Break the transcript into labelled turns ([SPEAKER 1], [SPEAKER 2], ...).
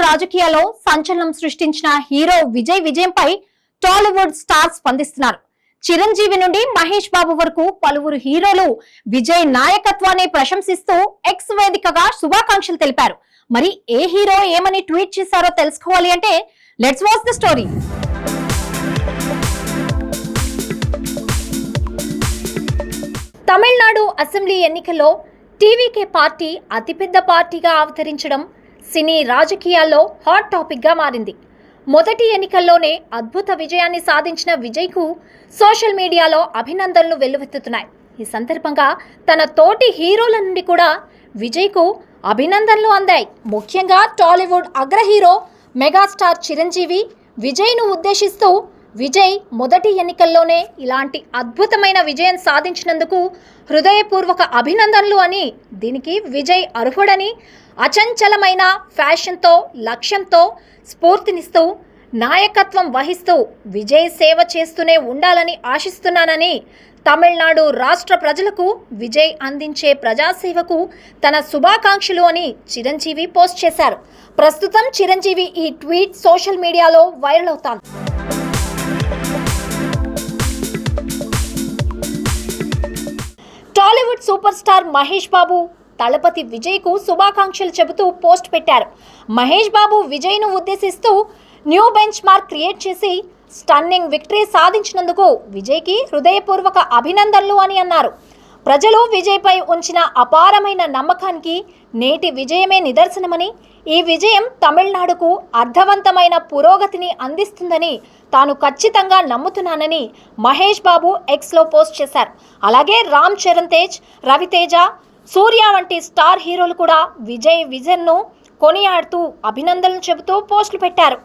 [SPEAKER 1] రాజకీయాల్లో సంచలనం సృష్టించిన హీరో విజయంపై టాలీవుడ్ స్టార్స్ స్పందిస్తున్నారు. చిరంజీవి నుండి మహేష్ బాబు వరకు పలువురు హీరోలు విజయ్ నాయకత్వాన్ని ప్రశంసిస్తూ ఎక్స్ వేదికగా శుభాకాంక్షలు తెలిపారు. మరి ఏ హీరో ఏమని ట్వీట్ చేశారో తెలుసుకోవాలి అంటే let's watch the story. Tamil Nadu assembly ఎన్నికల్లో టీవీకే పార్టీ అతిపెద్ద పార్టీగా అవతరించడం సినీ రాజకీయాల్లో హాట్ టాపిక్ గా మారింది. మొదటి ఎన్నికల్లోనే అద్భుత విజయాన్ని సాధించిన విజయ్కు సోషల్ మీడియాలో అభినందనలు వెల్లువెత్తుతున్నాయి. ఈ సందర్భంగా తన తోటి హీరోల నుండి కూడా విజయ్కు అభినందనలు అందాయి. ముఖ్యంగా టాలీవుడ్ అగ్ర హీరో మెగాస్టార్ చిరంజీవి విజయ్ను ఉద్దేశిస్తూ విజయ్ మొదటి ఎన్నికల్లోనే ఇలాంటి అద్భుతమైన విజయం సాధించినందుకు హృదయపూర్వక అభినందనలు అని, దీనికి విజయ్ అర్హుడని, అచంచలమైన ఫ్యాషన్తో లక్ష్యంతో స్ఫూర్తినిస్తూ నాయకత్వం వహిస్తూ విజయ్ సేవ చేస్తూనే ఉండాలని ఆశిస్తున్నానని, తమిళనాడు రాష్ట్ర ప్రజలకు విజయ్ అందించే ప్రజాసేవకు తన శుభాకాంక్షలు అని చిరంజీవి పోస్ట్ చేశారు. ప్రస్తుతం చిరంజీవి ఈ ట్వీట్ సోషల్ మీడియాలో వైరల్ అవుతోంది. టాలీవుడ్ సూపర్ స్టార్ మహేష్ బాబు తలపతి విజయ్కు శుభాకాంక్షలు చెబుతూ పోస్ట్ పెట్టారు. Mahesh Babu విజయ్ను ఉద్దేశిస్తూ new bench mark create చేసి స్టన్నింగ్ విక్టరీ సాధించినందుకు విజయ్కి హృదయపూర్వక అభినందనలు అని అన్నారు. ప్రజలు విజయ్పై ఉంచిన అపారమైన నమ్మకానికి నేటి విజయమే నిదర్శనమని, ఈ విజయం తమిళనాడుకు అర్థవంతమైన పురోగతిని అందిస్తుందని తాను ఖచ్చితంగా నమ్ముతున్నానని మహేష్ బాబు ఎక్స్లో పోస్ట్ చేశారు. అలాగే రామ్ చరణ్ తేజ్, రవితేజ, సూర్య వంటి స్టార్ హీరోలు కూడా విజయ్ విజన్ను కొనియాడుతూ అభినందనలు చెబుతూ పోస్టులు పెట్టారు.